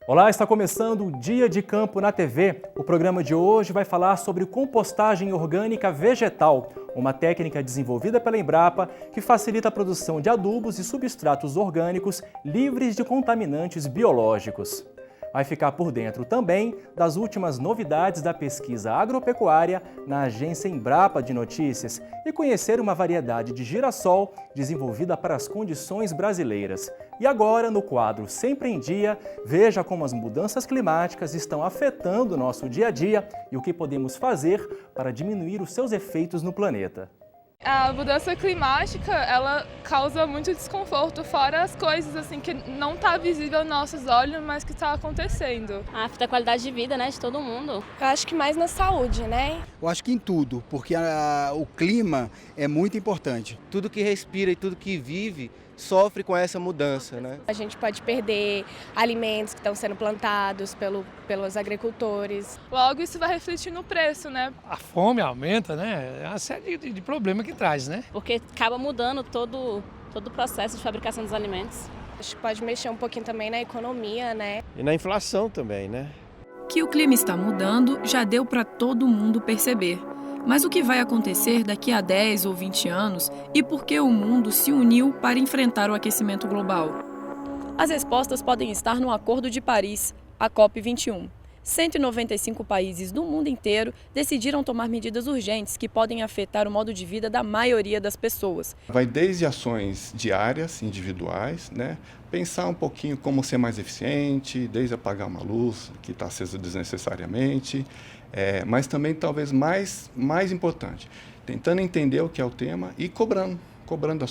Olá, está começando o Dia de Campo na TV. O programa de hoje vai falar sobre compostagem orgânica vegetal, uma técnica desenvolvida pela Embrapa que facilita a produção de adubos e substratos orgânicos livres de contaminantes biológicos. Vai ficar por dentro também das últimas novidades da pesquisa agropecuária na agência Embrapa de Notícias e conhecer uma variedade de girassol desenvolvida para as condições brasileiras. E agora, no quadro Sempre em Dia, veja como as mudanças climáticas estão afetando o nosso dia a dia e o que podemos fazer para diminuir os seus efeitos no planeta. A mudança climática, ela causa muito desconforto, fora as coisas assim que não está visível aos nossos olhos, mas que está acontecendo. Afeta a qualidade de vida, né, de todo mundo. Eu acho que mais na saúde, né? Eu acho que em tudo, porque o clima é muito importante. Tudo que respira e tudo que vive sofre com essa mudança, né? A gente pode perder alimentos que estão sendo plantados pelos agricultores. Logo, isso vai refletir no preço, né? A fome aumenta, né? É uma série de problemas que traz, né? Porque acaba mudando todo o processo de fabricação dos alimentos. Acho que pode mexer um pouquinho também na economia, né? E na inflação também, né? Que o clima está mudando já deu para todo mundo perceber. Mas o que vai acontecer daqui a 10 ou 20 anos e por que o mundo se uniu para enfrentar o aquecimento global? As respostas podem estar no Acordo de Paris, a COP21. 195 países do mundo inteiro decidiram tomar medidas urgentes que podem afetar o modo de vida da maioria das pessoas. Vai desde ações diárias, individuais, né? Pensar um pouquinho como ser mais eficiente, desde apagar uma luz que está acesa desnecessariamente, mas também talvez mais importante, tentando entender o que é o tema e cobrando da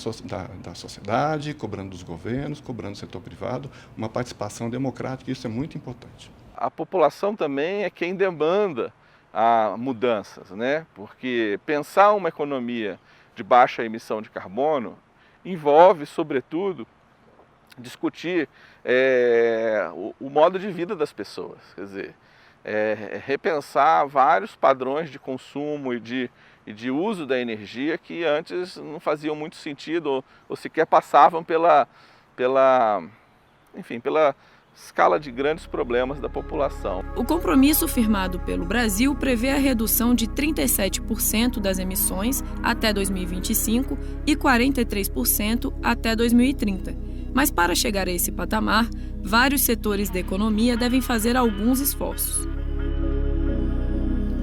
sociedade, cobrando dos governos, cobrando do setor privado, uma participação democrática, isso é muito importante. A população também é quem demanda mudanças, né? Porque pensar uma economia de baixa emissão de carbono envolve, sobretudo, discutir o modo de vida das pessoas, quer dizer, repensar vários padrões de consumo e de uso da energia que antes não faziam muito sentido ou sequer passavam pela escala de grandes problemas da população. O compromisso firmado pelo Brasil prevê a redução de 37% das emissões até 2025 e 43% até 2030. Mas para chegar a esse patamar, vários setores da economia devem fazer alguns esforços.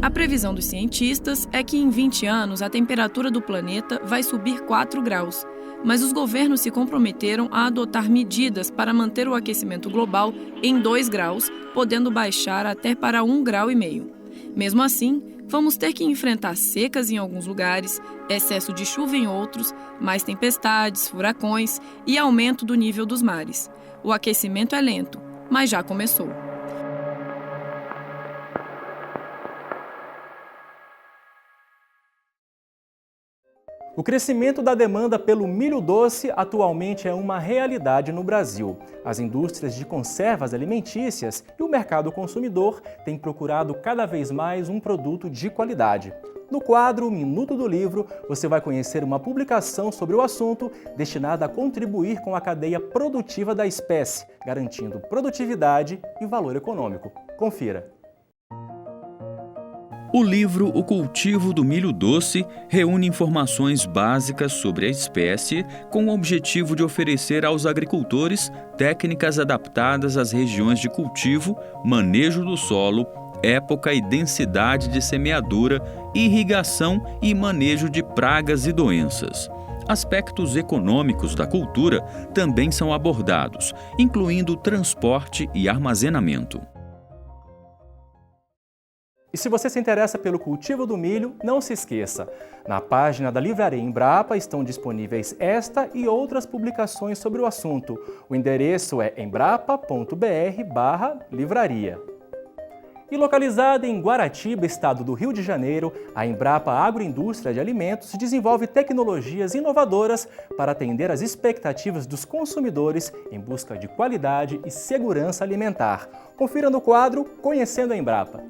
A previsão dos cientistas é que em 20 anos a temperatura do planeta vai subir 4 graus. Mas os governos se comprometeram a adotar medidas para manter o aquecimento global em 2 graus, podendo baixar até para 1,5 graus. Mesmo assim, vamos ter que enfrentar secas em alguns lugares, excesso de chuva em outros, mais tempestades, furacões e aumento do nível dos mares. O aquecimento é lento, mas já começou. O crescimento da demanda pelo milho doce atualmente é uma realidade no Brasil. As indústrias de conservas alimentícias e o mercado consumidor têm procurado cada vez mais um produto de qualidade. No quadro Minuto do Livro, você vai conhecer uma publicação sobre o assunto destinada a contribuir com a cadeia produtiva da espécie, garantindo produtividade e valor econômico. Confira. O livro O Cultivo do Milho Doce reúne informações básicas sobre a espécie com o objetivo de oferecer aos agricultores técnicas adaptadas às regiões de cultivo, manejo do solo, época e densidade de semeadura, irrigação e manejo de pragas e doenças. Aspectos econômicos da cultura também são abordados, incluindo transporte e armazenamento. E se você se interessa pelo cultivo do milho, não se esqueça. Na página da Livraria Embrapa estão disponíveis esta e outras publicações sobre o assunto. O endereço é embrapa.br/livraria. E localizada em Guaratiba, estado do Rio de Janeiro, a Embrapa Agroindústria de Alimentos desenvolve tecnologias inovadoras para atender às expectativas dos consumidores em busca de qualidade e segurança alimentar. Confira no quadro Conhecendo a Embrapa.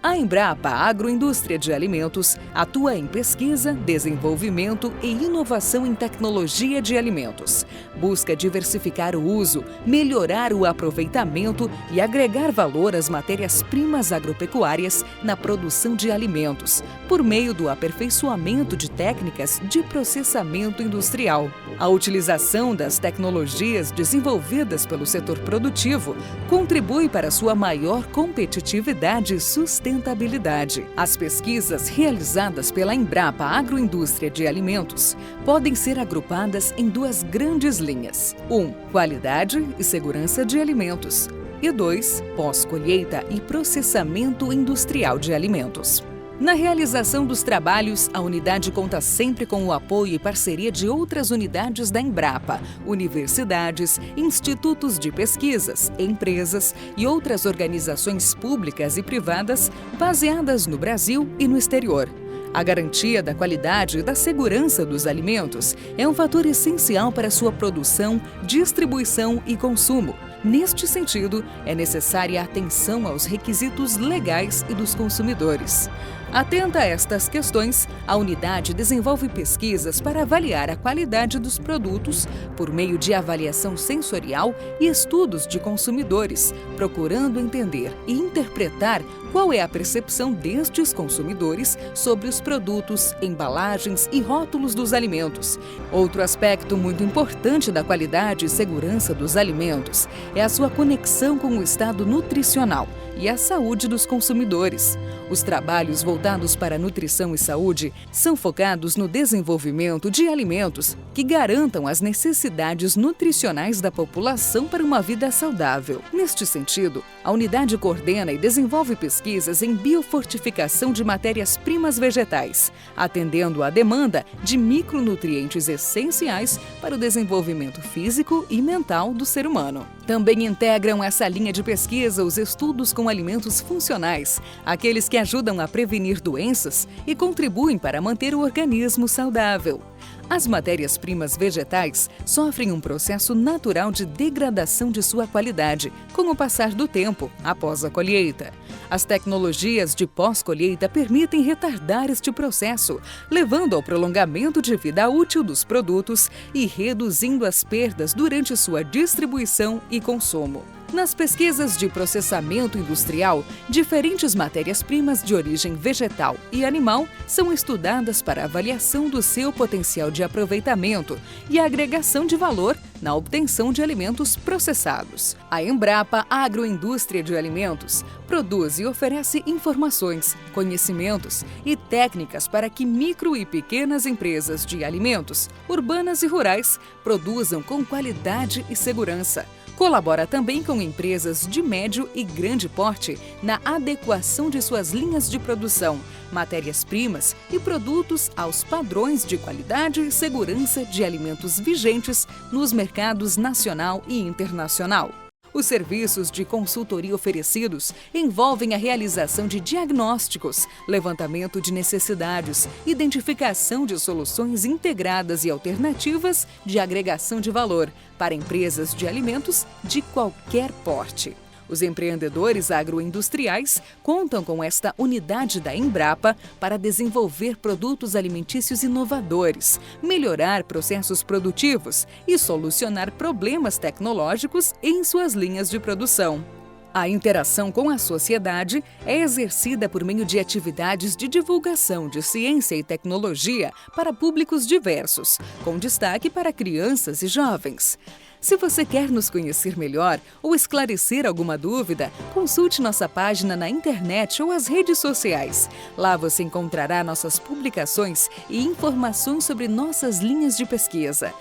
A Embrapa Agroindústria de Alimentos atua em pesquisa, desenvolvimento e inovação em tecnologia de alimentos. Busca diversificar o uso, melhorar o aproveitamento e agregar valor às matérias-primas agropecuárias na produção de alimentos, por meio do aperfeiçoamento de técnicas de processamento industrial. A utilização das tecnologias desenvolvidas pelo setor produtivo contribui para sua maior competitividade e sustentabilidade. As pesquisas realizadas pela Embrapa Agroindústria de Alimentos podem ser agrupadas em duas grandes linhas. 1. Qualidade e segurança de alimentos. E 2. Pós-colheita e processamento industrial de alimentos. Na realização dos trabalhos, a unidade conta sempre com o apoio e parceria de outras unidades da Embrapa, universidades, institutos de pesquisas, empresas e outras organizações públicas e privadas baseadas no Brasil e no exterior. A garantia da qualidade e da segurança dos alimentos é um fator essencial para sua produção, distribuição e consumo. Neste sentido, é necessária a atenção aos requisitos legais e dos consumidores. Atenta a estas questões, a unidade desenvolve pesquisas para avaliar a qualidade dos produtos por meio de avaliação sensorial e estudos de consumidores, procurando entender e interpretar qual é a percepção destes consumidores sobre os produtos, embalagens e rótulos dos alimentos. Outro aspecto muito importante da qualidade e segurança dos alimentos é a sua conexão com o estado nutricional e a saúde dos consumidores. Os trabalhos voltados para a nutrição e saúde são focados no desenvolvimento de alimentos que garantam as necessidades nutricionais da população para uma vida saudável. Neste sentido, a unidade coordena e desenvolve pesquisas em biofortificação de matérias-primas vegetais, atendendo à demanda de micronutrientes essenciais para o desenvolvimento físico e mental do ser humano. Também integram essa linha de pesquisa os estudos com alimentos funcionais, aqueles que ajudam a prevenir doenças e contribuem para manter o organismo saudável. As matérias-primas vegetais sofrem um processo natural de degradação de sua qualidade com o passar do tempo, após a colheita. As tecnologias de pós-colheita permitem retardar este processo, levando ao prolongamento de vida útil dos produtos e reduzindo as perdas durante sua distribuição e consumo. Nas pesquisas de processamento industrial, diferentes matérias-primas de origem vegetal e animal são estudadas para avaliação do seu potencial de aproveitamento e agregação de valor na obtenção de alimentos processados. A Embrapa Agroindústria de Alimentos produz e oferece informações, conhecimentos e técnicas para que micro e pequenas empresas de alimentos, urbanas e rurais, produzam com qualidade e segurança. Colabora também com empresas de médio e grande porte na adequação de suas linhas de produção, matérias-primas e produtos aos padrões de qualidade e segurança de alimentos vigentes nos mercados nacional e internacional. Os serviços de consultoria oferecidos envolvem a realização de diagnósticos, levantamento de necessidades, identificação de soluções integradas e alternativas de agregação de valor para empresas de alimentos de qualquer porte. Os empreendedores agroindustriais contam com esta unidade da Embrapa para desenvolver produtos alimentícios inovadores, melhorar processos produtivos e solucionar problemas tecnológicos em suas linhas de produção. A interação com a sociedade é exercida por meio de atividades de divulgação de ciência e tecnologia para públicos diversos, com destaque para crianças e jovens. Se você quer nos conhecer melhor ou esclarecer alguma dúvida, consulte nossa página na internet ou as redes sociais. Lá você encontrará nossas publicações e informações sobre nossas linhas de pesquisa.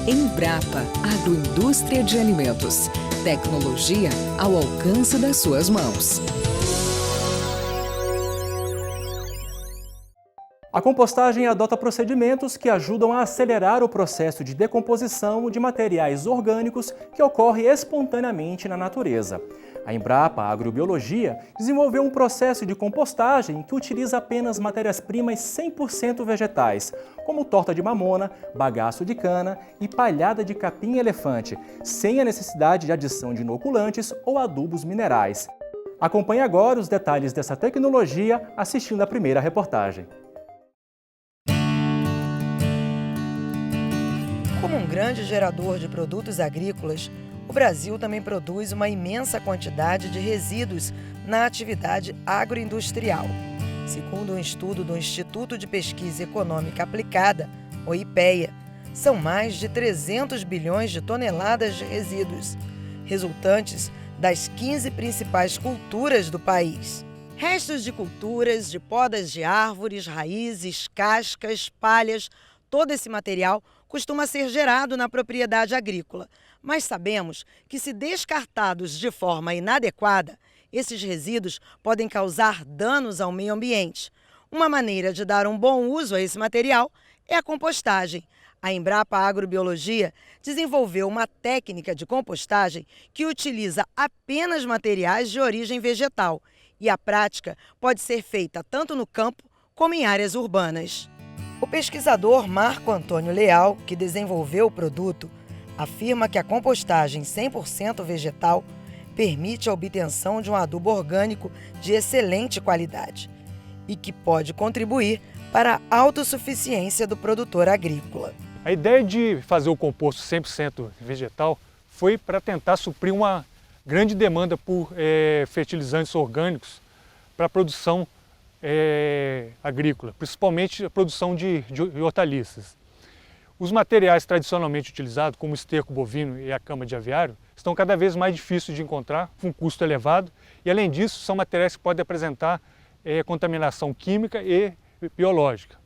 Embrapa Agroindústria de Alimentos. Tecnologia ao alcance das suas mãos. A compostagem adota procedimentos que ajudam a acelerar o processo de decomposição de materiais orgânicos que ocorre espontaneamente na natureza. A Embrapa Agrobiologia desenvolveu um processo de compostagem que utiliza apenas matérias-primas 100% vegetais, como torta de mamona, bagaço de cana e palhada de capim-elefante, sem a necessidade de adição de inoculantes ou adubos minerais. Acompanhe agora os detalhes dessa tecnologia assistindo a primeira reportagem. Como um grande gerador de produtos agrícolas, o Brasil também produz uma imensa quantidade de resíduos na atividade agroindustrial. Segundo um estudo do Instituto de Pesquisa Econômica Aplicada, o IPEA, são mais de 300 bilhões de toneladas de resíduos, resultantes das 15 principais culturas do país. Restos de culturas, de podas de árvores, raízes, cascas, palhas, todo esse material costuma ser gerado na propriedade agrícola, mas sabemos que, se descartados de forma inadequada, esses resíduos podem causar danos ao meio ambiente. Uma maneira de dar um bom uso a esse material é a compostagem. A Embrapa Agrobiologia desenvolveu uma técnica de compostagem que utiliza apenas materiais de origem vegetal, e a prática pode ser feita tanto no campo como em áreas urbanas. O pesquisador Marco Antônio Leal, que desenvolveu o produto, afirma que a compostagem 100% vegetal permite a obtenção de um adubo orgânico de excelente qualidade e que pode contribuir para a autossuficiência do produtor agrícola. A ideia de fazer o composto 100% vegetal foi para tentar suprir uma grande demanda por fertilizantes orgânicos para a produção agrícola, principalmente a produção de hortaliças. Os materiais tradicionalmente utilizados, como o esterco bovino e a cama de aviário, estão cada vez mais difíceis de encontrar, com um custo elevado, e além disso são materiais que podem apresentar contaminação química e biológica.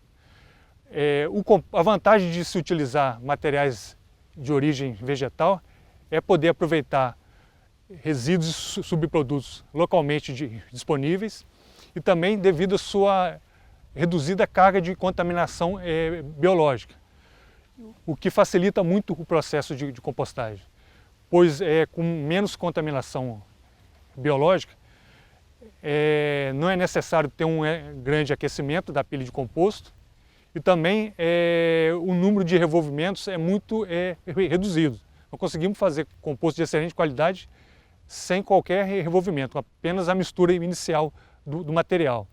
A vantagem de se utilizar materiais de origem vegetal é poder aproveitar resíduos e subprodutos localmente disponíveis, e também devido à sua reduzida carga de contaminação biológica, o que facilita muito o processo de compostagem, pois com menos contaminação biológica não é necessário ter um grande aquecimento da pilha de composto, e também o número de revolvimentos é muito reduzido. Nós conseguimos fazer composto de excelente qualidade sem qualquer revolvimento, apenas a mistura inicial do material.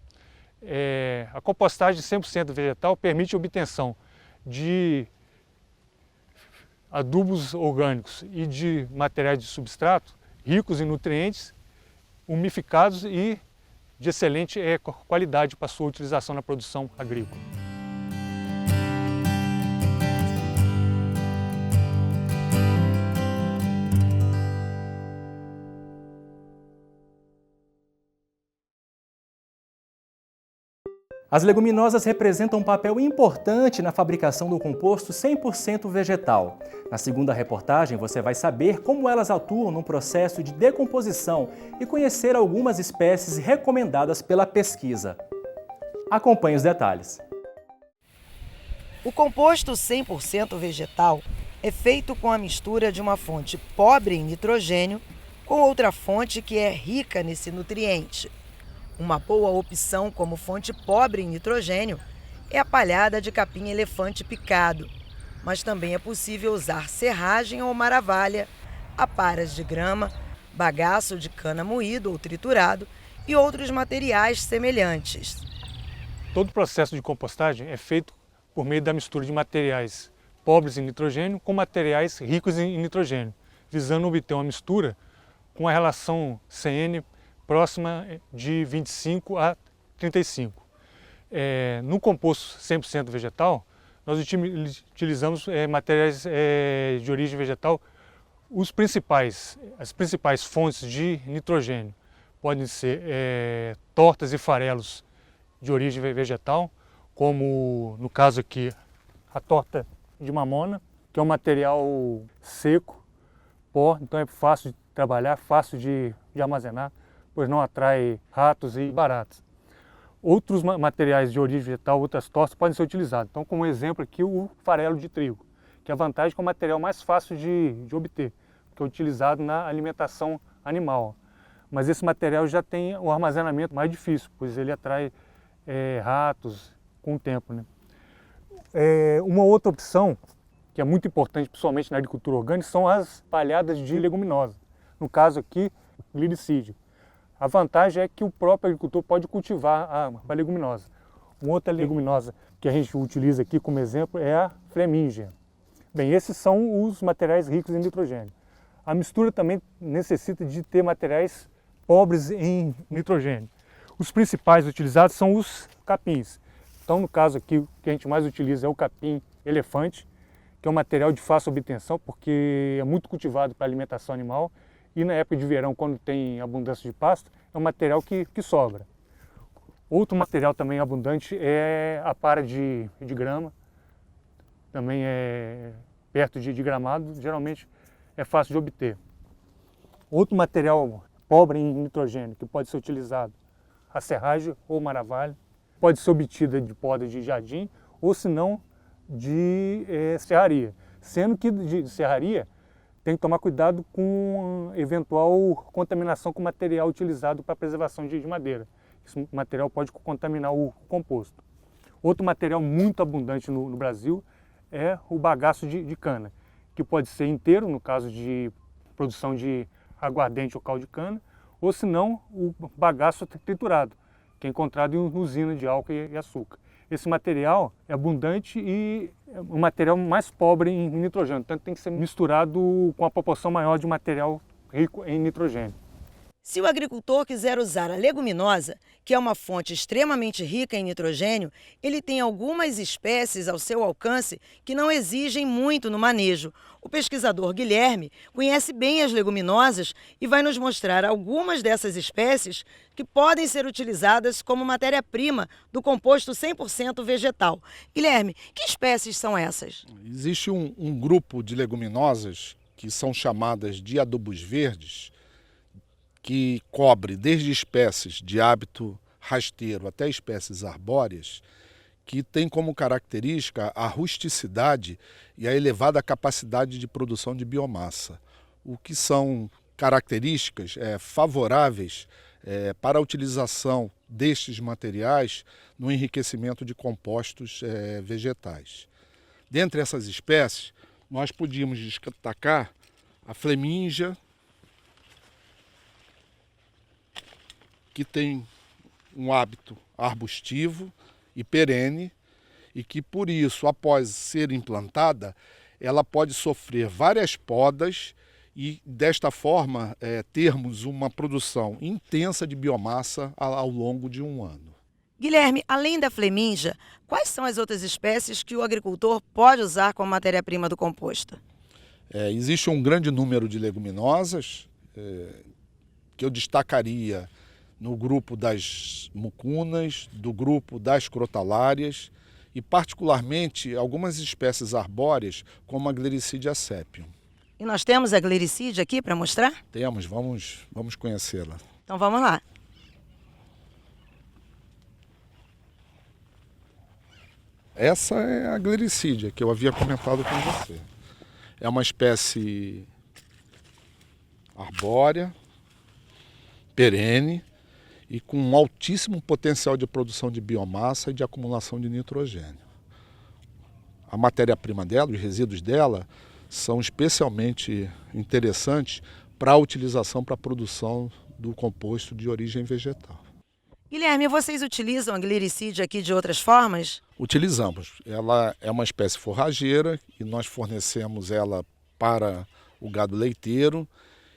A compostagem 100% vegetal permite a obtenção de adubos orgânicos e de materiais de substrato ricos em nutrientes, umificados e de excelente qualidade para sua utilização na produção agrícola. As leguminosas representam um papel importante na fabricação do composto 100% vegetal. Na segunda reportagem, você vai saber como elas atuam no processo de decomposição e conhecer algumas espécies recomendadas pela pesquisa. Acompanhe os detalhes. O composto 100% vegetal é feito com a mistura de uma fonte pobre em nitrogênio com outra fonte que é rica nesse nutriente. Uma boa opção como fonte pobre em nitrogênio é a palhada de capim-elefante picado, mas também é possível usar serragem ou maravalha, aparas de grama, bagaço de cana moído ou triturado e outros materiais semelhantes. Todo o processo de compostagem é feito por meio da mistura de materiais pobres em nitrogênio com materiais ricos em nitrogênio, visando obter uma mistura com a relação CN próxima de 25 a 35. No composto 100% vegetal, nós utilizamos materiais de origem vegetal. As principais fontes de nitrogênio podem ser tortas e farelos de origem vegetal, como no caso aqui a torta de mamona, que é um material seco, pó, então é fácil de trabalhar, fácil de armazenar, pois não atrai ratos e baratas. Outros materiais de origem vegetal, outras tostas, podem ser utilizados. Então, como exemplo aqui, o farelo de trigo, que a vantagem é que é o material mais fácil de obter, que é utilizado na alimentação animal. Mas esse material já tem o armazenamento mais difícil, pois ele atrai ratos com o tempo, né? Uma outra opção, que é muito importante, principalmente na agricultura orgânica, são as palhadas de leguminosa. No caso aqui, glicídio. A vantagem é que o próprio agricultor pode cultivar a leguminosa. Uma outra leguminosa que a gente utiliza aqui como exemplo é a flemíngia. Bem, esses são os materiais ricos em nitrogênio. A mistura também necessita de ter materiais pobres em nitrogênio. Os principais utilizados são os capins. Então, no caso aqui, o que a gente mais utiliza é o capim elefante, que é um material de fácil obtenção, porque é muito cultivado para alimentação animal. E na época de verão, quando tem abundância de pasto, é um material que sobra. Outro material também abundante é a para de grama. Também é perto de gramado, geralmente é fácil de obter. Outro material pobre em nitrogênio que pode ser utilizado, a serragem ou maravalho, pode ser obtida de poda de jardim ou se não de serraria. Sendo que de serraria tem que tomar cuidado com eventual contaminação com material utilizado para preservação de madeira. Esse material pode contaminar o composto. Outro material muito abundante no Brasil é o bagaço de cana, que pode ser inteiro, no caso de produção de aguardente ou caldo de cana, ou se não, o bagaço triturado, que é encontrado em usina de álcool e açúcar. Esse material é abundante e é um material mais pobre em nitrogênio, então tem que ser misturado com a proporção maior de material rico em nitrogênio. Se o agricultor quiser usar a leguminosa, que é uma fonte extremamente rica em nitrogênio, ele tem algumas espécies ao seu alcance que não exigem muito no manejo. O pesquisador Guilherme conhece bem as leguminosas e vai nos mostrar algumas dessas espécies que podem ser utilizadas como matéria-prima do composto 100% vegetal. Guilherme, que espécies são essas? Existe um grupo de leguminosas que são chamadas de adubos verdes, que cobre desde espécies de hábito rasteiro até espécies arbóreas, que tem como característica a rusticidade e a elevada capacidade de produção de biomassa, o que são características favoráveis para a utilização destes materiais no enriquecimento de compostos vegetais. Dentre essas espécies, nós podíamos destacar a flemíngia, que tem um hábito arbustivo e perene e que, por isso, após ser implantada, ela pode sofrer várias podas e, desta forma, termos uma produção intensa de biomassa ao longo de um ano. Guilherme, além da flemíngia, quais são as outras espécies que o agricultor pode usar como matéria-prima do composto? Existe um grande número de leguminosas que eu destacaria no grupo das mucunas, do grupo das crotalárias e, particularmente, algumas espécies arbóreas, como a Gliricidia sepium. E nós temos a Gliricidia aqui para mostrar? Temos, vamos conhecê-la. Então vamos lá. Essa é a Gliricidia, que eu havia comentado com você. É uma espécie arbórea, perene, e com um altíssimo potencial de produção de biomassa e de acumulação de nitrogênio. A matéria-prima dela, os resíduos dela, são especialmente interessantes para a utilização para a produção do composto de origem vegetal. Guilherme, vocês utilizam a Gliricidia aqui de outras formas? Utilizamos. Ela é uma espécie forrageira e nós fornecemos ela para o gado leiteiro,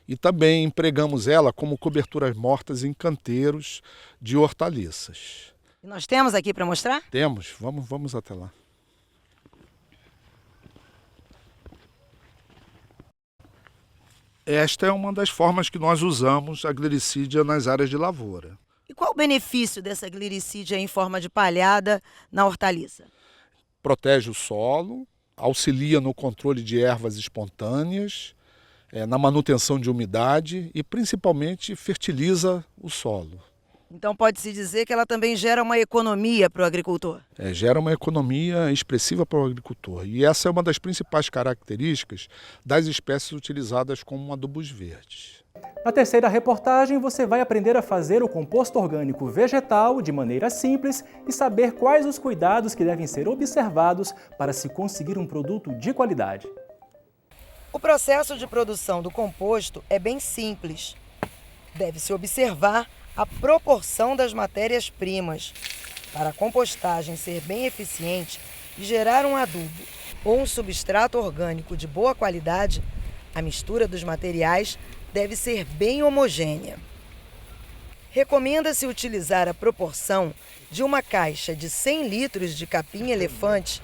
e também empregamos ela como coberturas mortas em canteiros de hortaliças. E nós temos aqui para mostrar? Temos, vamos até lá. Esta é uma das formas que nós usamos a Gliricidia nas áreas de lavoura. E qual o benefício dessa Gliricidia em forma de palhada na hortaliça? Protege o solo, auxilia no controle de ervas espontâneas, na manutenção de umidade e principalmente fertiliza o solo. Então pode-se dizer que ela também gera uma economia para o agricultor. Gera uma economia expressiva para o agricultor. E essa é uma das principais características das espécies utilizadas como adubos verdes. Na terceira reportagem, você vai aprender a fazer o composto orgânico vegetal de maneira simples e saber quais os cuidados que devem ser observados para se conseguir um produto de qualidade. O processo de produção do composto é bem simples. Deve-se observar a proporção das matérias-primas. Para a compostagem ser bem eficiente e gerar um adubo ou um substrato orgânico de boa qualidade, a mistura dos materiais deve ser bem homogênea. Recomenda-se utilizar a proporção de uma caixa de 100 litros de capim-elefante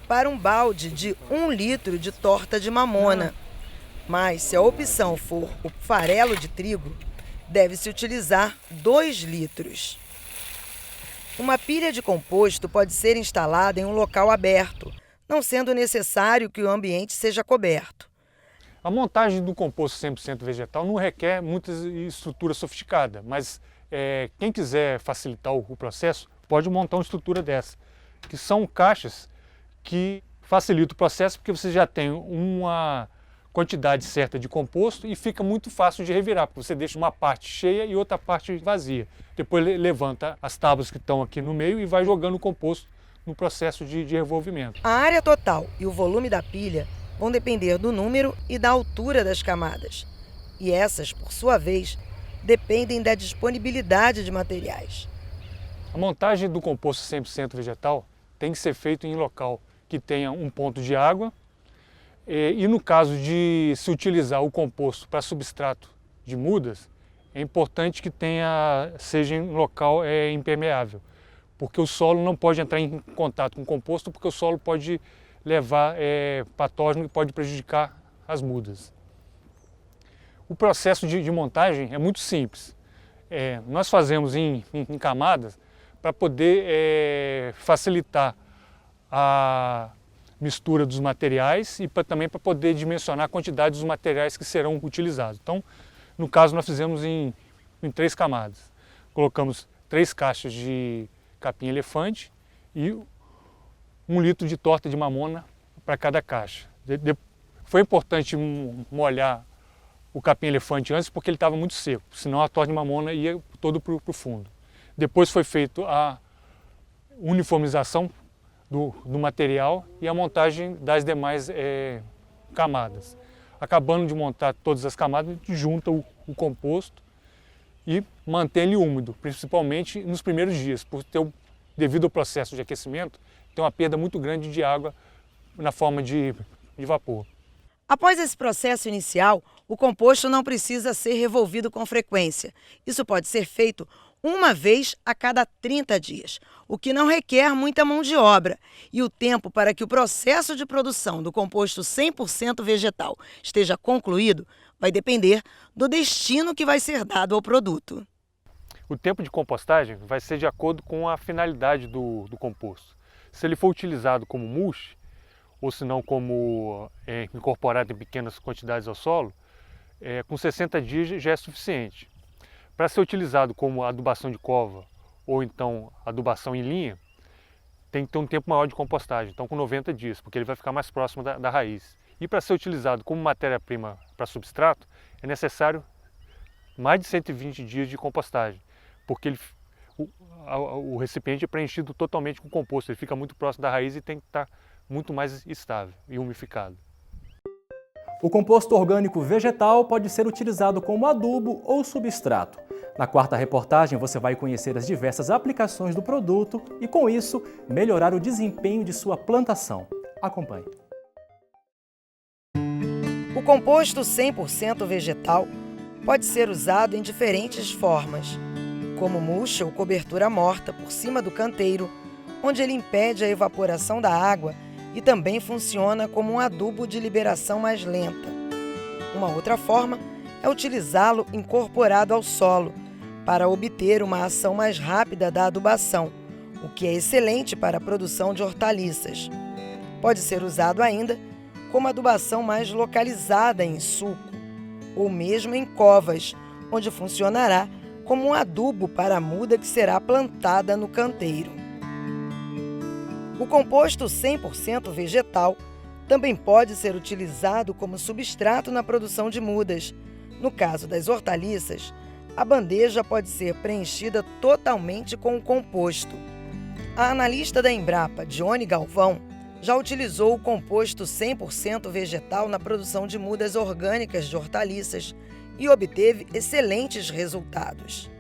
para um balde de 1 litro de torta de mamona. Mas, se a opção for o farelo de trigo, deve-se utilizar 2 litros. Uma pilha de composto pode ser instalada em um local aberto, não sendo necessário que o ambiente seja coberto. A montagem do composto 100% vegetal não requer muita estrutura sofisticada, mas quem quiser facilitar o processo pode montar uma estrutura dessa, que são caixas que facilitam o processo porque você já tem uma quantidade certa de composto e fica muito fácil de revirar, porque você deixa uma parte cheia e outra parte vazia. Depois levanta as tábuas que estão aqui no meio e vai jogando o composto no processo de revolvimento. A área total e o volume da pilha vão depender do número e da altura das camadas. E essas, por sua vez, dependem da disponibilidade de materiais. A montagem do composto 100% vegetal tem que ser feita em local que tenha um ponto de água. E no caso de se utilizar o composto para substrato de mudas, é importante que seja em local impermeável, porque o solo não pode entrar em contato com o composto, porque o solo pode levar patógeno que pode prejudicar as mudas. O processo de montagem é muito simples. Nós fazemos em camadas para poder facilitar a mistura dos materiais e também para poder dimensionar a quantidade dos materiais que serão utilizados. Então, no caso, nós fizemos em 3 camadas. Colocamos 3 caixas de capim-elefante e 1 litro de torta de mamona para cada caixa. Foi importante molhar o capim-elefante antes porque ele estava muito seco, senão a torta de mamona ia todo para o fundo. Depois foi feita a uniformização do material e a montagem das demais camadas. Acabando de montar todas as camadas, a gente junta o composto e mantém ele úmido, principalmente nos primeiros dias, devido ao processo de aquecimento, tem uma perda muito grande de água na forma de vapor. Após esse processo inicial, o composto não precisa ser revolvido com frequência. Isso pode ser feito uma vez a cada 30 dias, o que não requer muita mão de obra. E o tempo para que o processo de produção do composto 100% vegetal esteja concluído vai depender do destino que vai ser dado ao produto. O tempo de compostagem vai ser de acordo com a finalidade do composto. Se ele for utilizado como mulch, ou se não como incorporado em pequenas quantidades ao solo, com 60 dias já é suficiente. Para ser utilizado como adubação de cova ou então adubação em linha, tem que ter um tempo maior de compostagem, então com 90 dias, porque ele vai ficar mais próximo da raiz. E para ser utilizado como matéria-prima para substrato, é necessário mais de 120 dias de compostagem, porque o recipiente é preenchido totalmente com composto, ele fica muito próximo da raiz e tem que estar muito mais estável e umificado. O composto orgânico vegetal pode ser utilizado como adubo ou substrato. Na quarta reportagem, você vai conhecer as diversas aplicações do produto e, com isso, melhorar o desempenho de sua plantação. Acompanhe. O composto 100% vegetal pode ser usado em diferentes formas, como mulch ou cobertura morta por cima do canteiro, onde ele impede a evaporação da água e também funciona como um adubo de liberação mais lenta. Uma outra forma é utilizá-lo incorporado ao solo, para obter uma ação mais rápida da adubação, o que é excelente para a produção de hortaliças. Pode ser usado ainda como adubação mais localizada em suco, ou mesmo em covas, onde funcionará como um adubo para a muda que será plantada no canteiro. O composto 100% vegetal também pode ser utilizado como substrato na produção de mudas. No caso das hortaliças, a bandeja pode ser preenchida totalmente com o composto. A analista da Embrapa, Dione Galvão, já utilizou o composto 100% vegetal na produção de mudas orgânicas de hortaliças e obteve excelentes resultados.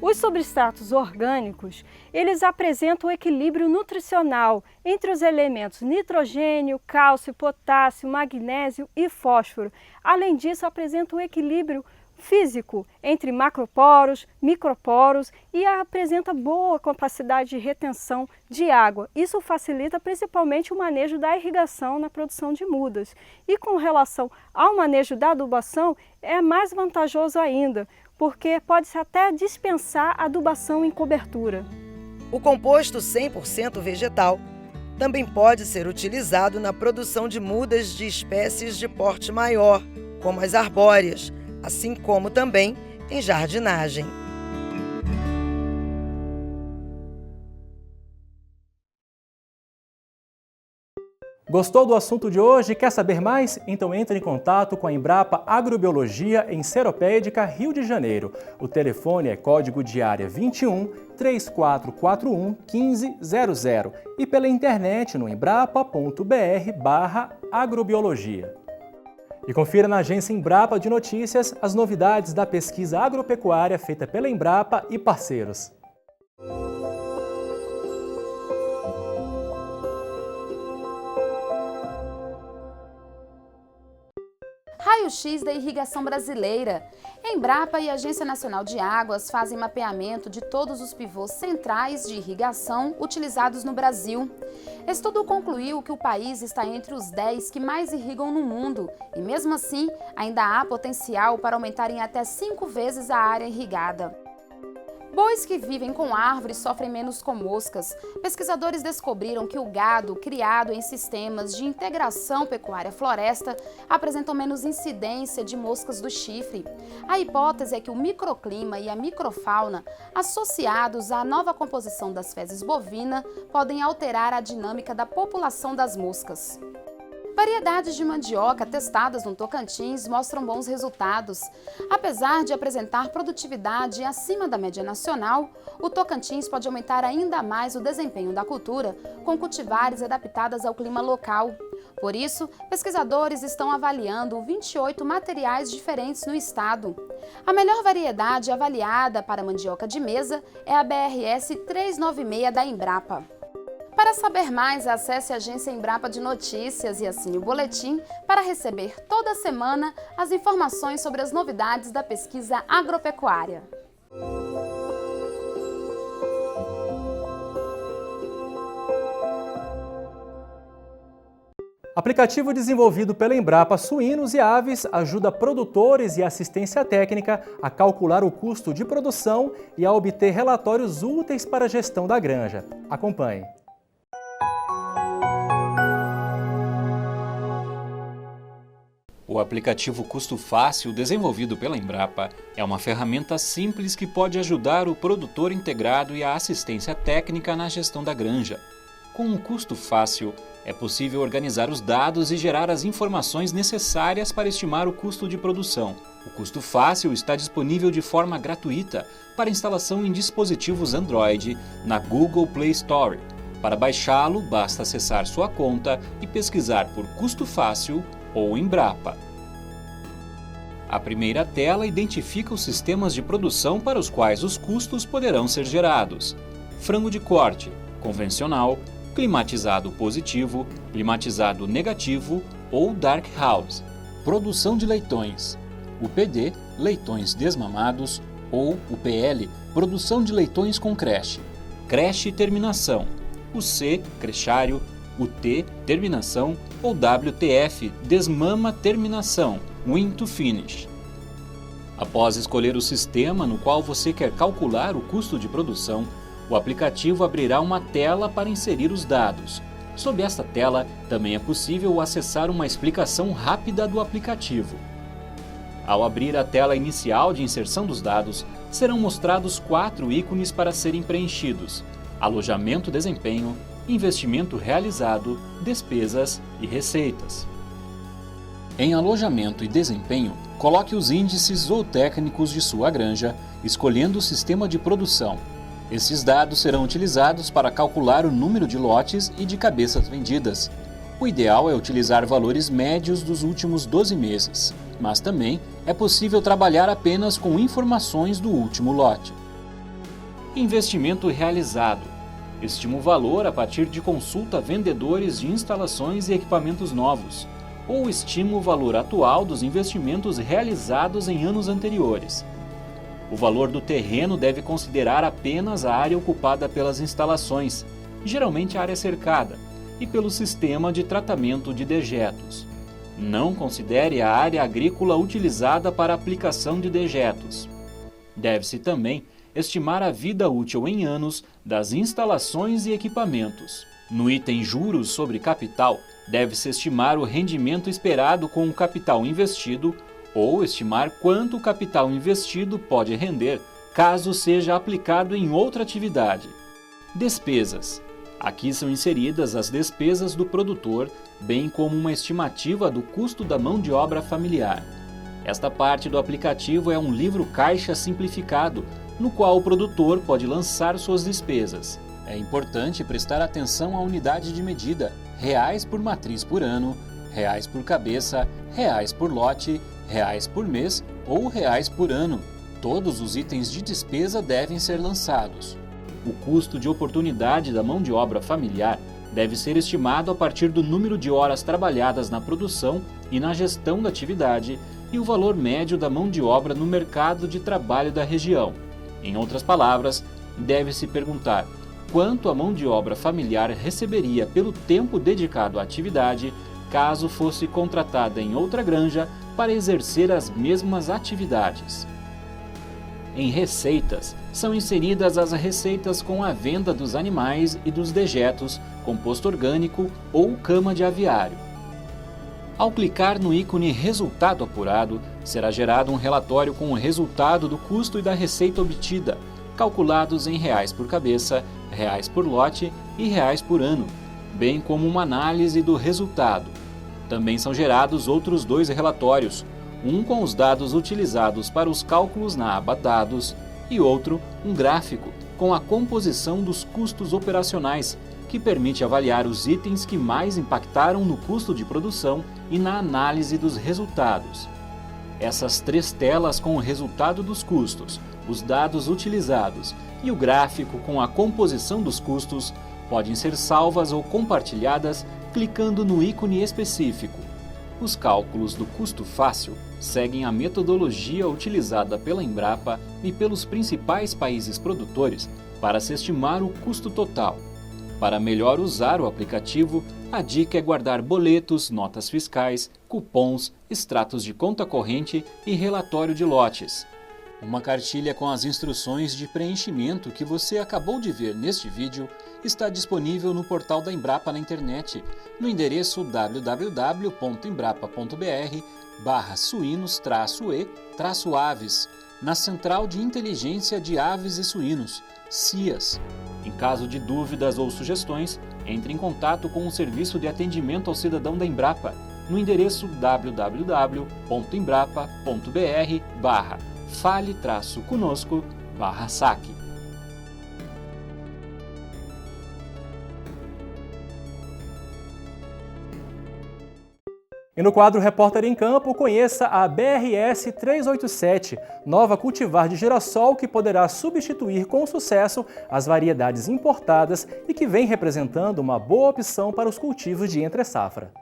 Os substratos orgânicos, eles apresentam um equilíbrio nutricional entre os elementos nitrogênio, cálcio, potássio, magnésio e fósforo. Além disso, apresentam um equilíbrio físico entre macroporos, microporos e apresenta boa capacidade de retenção de água. Isso facilita principalmente o manejo da irrigação na produção de mudas. E com relação ao manejo da adubação, é mais vantajoso ainda, porque pode-se até dispensar a adubação em cobertura. O composto 100% vegetal também pode ser utilizado na produção de mudas de espécies de porte maior, como as arbóreas, assim como também em jardinagem. Gostou do assunto de hoje? Quer saber mais? Então entre em contato com a Embrapa Agrobiologia em Seropédica, Rio de Janeiro. O telefone é código de área 21 3441 1500 e pela internet no embrapa.br/agrobiologia. E confira na agência Embrapa de Notícias as novidades da pesquisa agropecuária feita pela Embrapa e parceiros. Raio-X da irrigação brasileira. Embrapa e a Agência Nacional de Águas fazem mapeamento de todos os pivôs centrais de irrigação utilizados no Brasil. Estudo concluiu que o país está entre os 10 que mais irrigam no mundo e, mesmo assim, ainda há potencial para aumentar em até 5 vezes a área irrigada. Bois que vivem com árvores sofrem menos com moscas. Pesquisadores descobriram que o gado criado em sistemas de integração pecuária-floresta apresentam menos incidência de moscas do chifre. A hipótese é que o microclima e a microfauna, associados à nova composição das fezes bovina, podem alterar a dinâmica da população das moscas. Variedades de mandioca testadas no Tocantins mostram bons resultados. Apesar de apresentar produtividade acima da média nacional, o Tocantins pode aumentar ainda mais o desempenho da cultura com cultivares adaptadas ao clima local. Por isso, pesquisadores estão avaliando 28 materiais diferentes no estado. A melhor variedade avaliada para mandioca de mesa é a BRS 396 da Embrapa. Para saber mais, acesse a Agência Embrapa de Notícias e assine o boletim para receber toda semana as informações sobre as novidades da pesquisa agropecuária. Aplicativo desenvolvido pela Embrapa Suínos e Aves ajuda produtores e assistência técnica a calcular o custo de produção e a obter relatórios úteis para a gestão da granja. Acompanhe. O aplicativo Custo Fácil, desenvolvido pela Embrapa, é uma ferramenta simples que pode ajudar o produtor integrado e a assistência técnica na gestão da granja. Com o Custo Fácil, é possível organizar os dados e gerar as informações necessárias para estimar o custo de produção. O Custo Fácil está disponível de forma gratuita para instalação em dispositivos Android na Google Play Store. Para baixá-lo, basta acessar sua conta e pesquisar por Custo Fácil ou Embrapa. A primeira tela identifica os sistemas de produção para os quais os custos poderão ser gerados. Frango de corte, convencional, climatizado positivo, climatizado negativo ou dark house. Produção de leitões. UPD, leitões desmamados, ou UPL, produção de leitões com creche. Creche terminação. UC, crechário, UT, terminação, ou WTF, desmama terminação, win to finish. Após escolher o sistema no qual você quer calcular o custo de produção, o aplicativo abrirá uma tela para inserir os dados. Sob esta tela, também é possível acessar uma explicação rápida do aplicativo. Ao abrir a tela inicial de inserção dos dados, serão mostrados 4 ícones para serem preenchidos: alojamento, desempenho, investimento realizado, despesas e receitas. Em alojamento e desempenho, coloque os índices ou técnicos de sua granja, escolhendo o sistema de produção. Esses dados serão utilizados para calcular o número de lotes e de cabeças vendidas. O ideal é utilizar valores médios dos últimos 12 meses, mas também é possível trabalhar apenas com informações do último lote. Investimento realizado. Estima o valor a partir de consulta a vendedores de instalações e equipamentos novos, ou estima o valor atual dos investimentos realizados em anos anteriores. O valor do terreno deve considerar apenas a área ocupada pelas instalações, geralmente a área cercada, e pelo sistema de tratamento de dejetos. Não considere a área agrícola utilizada para aplicação de dejetos. Deve-se também estimar a vida útil em anos das instalações e equipamentos. No item juros sobre capital, deve-se estimar o rendimento esperado com o capital investido ou estimar quanto o capital investido pode render caso seja aplicado em outra atividade. Despesas. Aqui são inseridas as despesas do produtor, bem como uma estimativa do custo da mão de obra familiar. Esta parte do aplicativo é um livro caixa simplificado, no qual o produtor pode lançar suas despesas. É importante prestar atenção à unidade de medida, reais por matriz por ano, reais por cabeça, reais por lote, reais por mês ou reais por ano. Todos os itens de despesa devem ser lançados. O custo de oportunidade da mão de obra familiar deve ser estimado a partir do número de horas trabalhadas na produção e na gestão da atividade e o valor médio da mão de obra no mercado de trabalho da região. Em outras palavras, deve-se perguntar quanto a mão de obra familiar receberia pelo tempo dedicado à atividade caso fosse contratada em outra granja para exercer as mesmas atividades. Em receitas, são inseridas as receitas com a venda dos animais e dos dejetos, composto orgânico ou cama de aviário. Ao clicar no ícone Resultado apurado, será gerado um relatório com o resultado do custo e da receita obtida, calculados em reais por cabeça, reais por lote e reais por ano, bem como uma análise do resultado. Também são gerados outros 2 relatórios, um com os dados utilizados para os cálculos na aba Dados e outro, um gráfico, com a composição dos custos operacionais, que permite avaliar os itens que mais impactaram no custo de produção e na análise dos resultados. Essas 3 telas com o resultado dos custos, os dados utilizados e o gráfico com a composição dos custos podem ser salvas ou compartilhadas clicando no ícone específico. Os cálculos do custo fácil seguem a metodologia utilizada pela Embrapa e pelos principais países produtores para se estimar o custo total. Para melhor usar o aplicativo, a dica é guardar boletos, notas fiscais, cupons, extratos de conta corrente e relatório de lotes. Uma cartilha com as instruções de preenchimento que você acabou de ver neste vídeo está disponível no portal da Embrapa na internet, no endereço www.embrapa.br/suínos-e-aves, na Central de Inteligência de Aves e Suínos, CIAS. Em caso de dúvidas ou sugestões, entre em contato com o Serviço de Atendimento ao Cidadão da Embrapa, no endereço www.embrapa.br/fale-conosco/saque. E no quadro Repórter em Campo, conheça a BRS 387, nova cultivar de girassol que poderá substituir com sucesso as variedades importadas e que vem representando uma boa opção para os cultivos de entre-safra.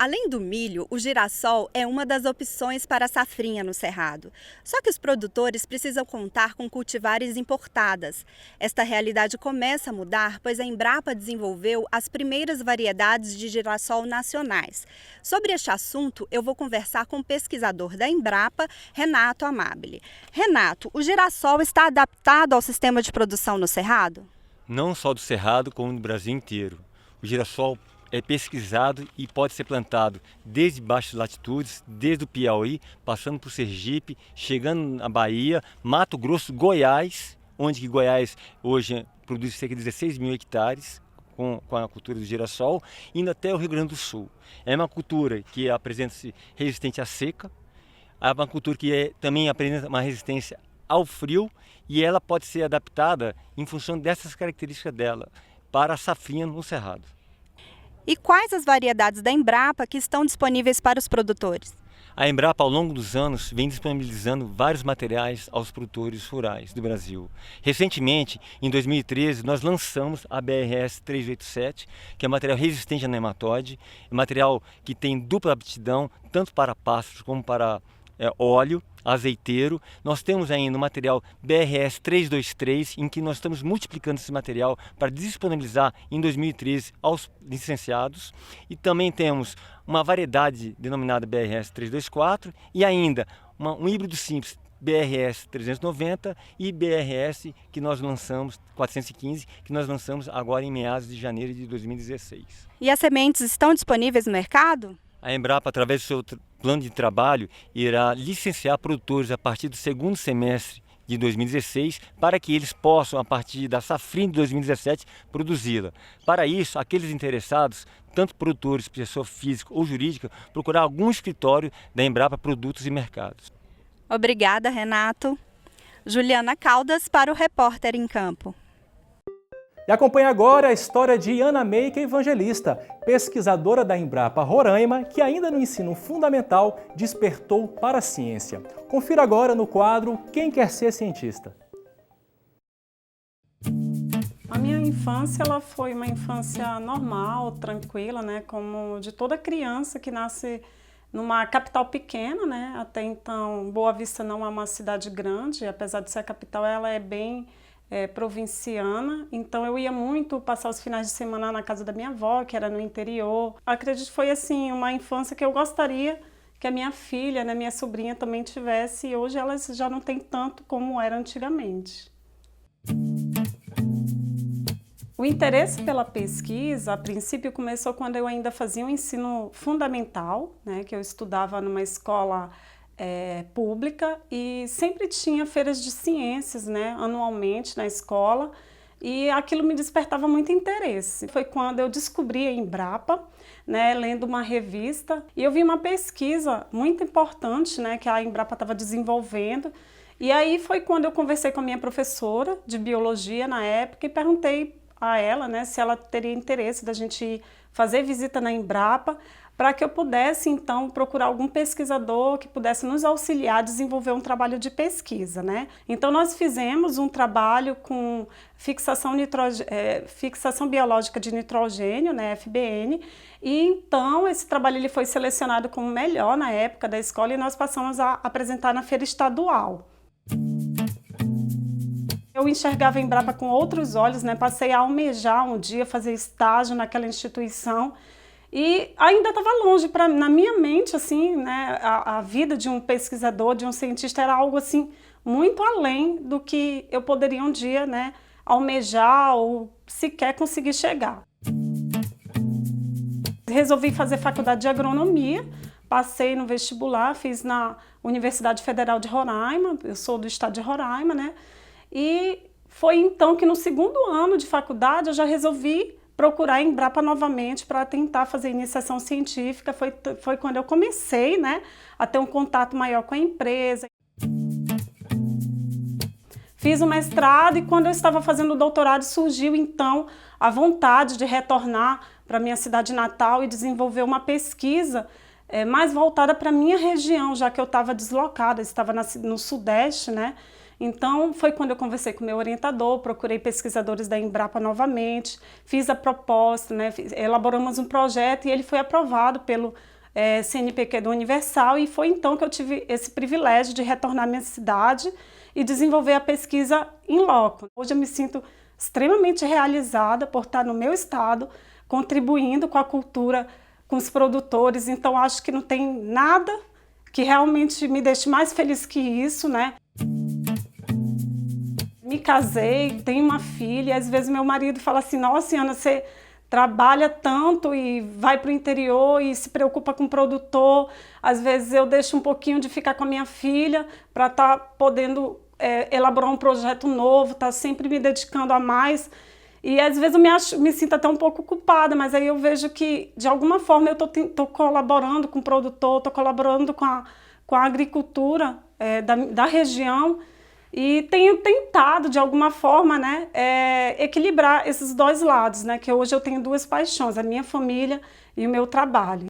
Além do milho, o girassol é uma das opções para a safrinha no Cerrado. Só que os produtores precisam contar com cultivares importadas. Esta realidade começa a mudar, pois a Embrapa desenvolveu as primeiras variedades de girassol nacionais. Sobre este assunto, eu vou conversar com o pesquisador da Embrapa, Renato Amabile. Renato, o girassol está adaptado ao sistema de produção no Cerrado? não só do Cerrado, como do Brasil inteiro. O girassol é pesquisado e pode ser plantado desde baixas latitudes, desde o Piauí, passando por Sergipe, chegando na Bahia, Mato Grosso, Goiás, onde que Goiás hoje produz cerca de 16 mil hectares com a cultura do girassol, indo até o Rio Grande do Sul. É uma cultura que apresenta-se resistente à seca, é uma cultura que também apresenta uma resistência ao frio e ela pode ser adaptada em função dessas características dela para a safrinha no Cerrado. E quais as variedades da Embrapa que estão disponíveis para os produtores? A Embrapa, ao longo dos anos, vem disponibilizando vários materiais aos produtores rurais do Brasil. Recentemente, em 2013, nós lançamos a BRS 387, que é material resistente a nematóide, material que tem dupla aptidão, tanto para pássaros como para óleo, azeiteiro. Nós temos ainda o material BRS 323, em que nós estamos multiplicando esse material para disponibilizar em 2013 aos licenciados. E também temos uma variedade denominada BRS 324 e ainda um híbrido simples BRS 390 e BRS que nós lançamos, 415, que nós lançamos agora em meados de janeiro de 2016. E as sementes estão disponíveis no mercado? A Embrapa, através do seu plano de trabalho, irá licenciar produtores a partir do segundo semestre de 2016 para que eles possam, a partir da safrinha de 2017, produzi-la. Para isso, aqueles interessados, tanto produtores, pessoa física ou jurídica, procurar algum escritório da Embrapa Produtos e Mercados. Obrigada, Renato. Juliana Caldas para o Repórter em Campo. E acompanhe agora a história de Ana Meika Evangelista, pesquisadora da Embrapa Roraima, que ainda no ensino fundamental despertou para a ciência. Confira agora no quadro Quem Quer Ser Cientista. A minha infância ela foi uma infância normal, tranquila, né, como de toda criança que nasce numa capital pequena, né? Até então Boa Vista não é uma cidade grande, apesar de ser a capital, ela é bem provinciana, então eu ia muito passar os finais de semana na casa da minha avó, que era no interior. Acredito que foi assim uma infância que eu gostaria que a minha filha, né, minha sobrinha também tivesse, e hoje elas já não têm tanto como era antigamente. O interesse pela pesquisa, a princípio, começou quando eu ainda fazia um ensino fundamental, né, que eu estudava numa escola pública e sempre tinha feiras de ciências, né, anualmente na escola, e aquilo me despertava muito interesse. Foi quando eu descobri a Embrapa, né, lendo uma revista, e eu vi uma pesquisa muito importante, né, que a Embrapa estava desenvolvendo, e aí foi quando eu conversei com a minha professora de biologia na época e perguntei a ela, né, se ela teria interesse da gente fazer visita na Embrapa, para que eu pudesse, então, procurar algum pesquisador que pudesse nos auxiliar a desenvolver um trabalho de pesquisa, né? Então, nós fizemos um trabalho com fixação biológica de nitrogênio, né, FBN, e então esse trabalho ele foi selecionado como melhor na época da escola e nós passamos a apresentar na feira estadual. Eu enxergava a Embrapa com outros olhos, né? Passei a almejar um dia fazer estágio naquela instituição e ainda estava longe, na minha mente, assim, né? A vida de um pesquisador, de um cientista era algo assim muito além do que eu poderia um dia, né, almejar ou sequer conseguir chegar. Resolvi fazer faculdade de agronomia, passei no vestibular, fiz na Universidade Federal de Roraima, eu sou do estado de Roraima, né? E foi então que no segundo ano de faculdade eu já resolvi procurar a Embrapa novamente para tentar fazer iniciação científica. Foi quando eu comecei, né, a ter um contato maior com a empresa. Fiz o mestrado e quando eu estava fazendo o doutorado surgiu então a vontade de retornar para a minha cidade natal e desenvolver uma pesquisa mais voltada para a minha região, já que eu estava deslocada, estava no Sudeste, né? Então, foi quando eu conversei com o meu orientador, procurei pesquisadores da Embrapa novamente, fiz a proposta, né, elaboramos um projeto e ele foi aprovado pelo CNPq do Universal e foi então que eu tive esse privilégio de retornar à minha cidade e desenvolver a pesquisa in loco. Hoje eu me sinto extremamente realizada por estar no meu estado, contribuindo com a cultura, com os produtores, então acho que não tem nada que realmente me deixe mais feliz que isso, né? Me casei, tenho uma filha, e às vezes meu marido fala assim, nossa, Ana, você trabalha tanto e vai para o interior e se preocupa com o produtor. Às vezes eu deixo um pouquinho de ficar com a minha filha para estar podendo elaborar um projeto novo, estar sempre me dedicando a mais. E às vezes eu me sinto até um pouco culpada, mas aí eu vejo que de alguma forma eu estou colaborando com o produtor, estou colaborando com a agricultura da região. E tenho tentado, de alguma forma, né, equilibrar esses dois lados, né, que hoje eu tenho duas paixões, a minha família e o meu trabalho.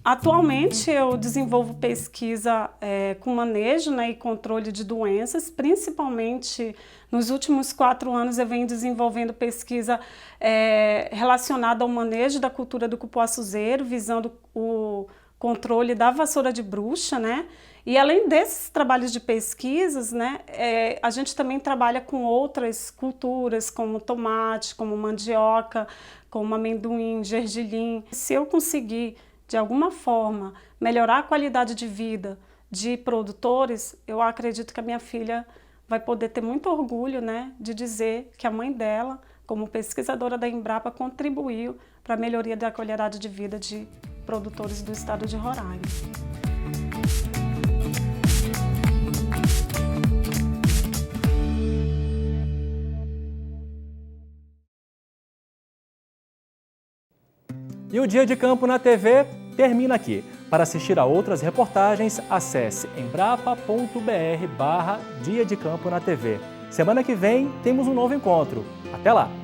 Atualmente eu desenvolvo pesquisa com manejo, né, e controle de doenças, principalmente nos últimos 4 anos eu venho desenvolvendo pesquisa relacionada ao manejo da cultura do cupuaçuzeiro, visando o controle da vassoura de bruxa, né? E além desses trabalhos de pesquisas, né, a gente também trabalha com outras culturas, como tomate, como mandioca, como amendoim, gergelim. Se eu conseguir, de alguma forma, melhorar a qualidade de vida de produtores, eu acredito que a minha filha vai poder ter muito orgulho, né, de dizer que a mãe dela, como pesquisadora da Embrapa, contribuiu para a melhoria da qualidade de vida de produtores do estado de Roraima. E o Dia de Campo na TV termina aqui. Para assistir a outras reportagens, acesse embrapa.br/Dia de Campo na TV. Semana que vem temos um novo encontro. Até lá!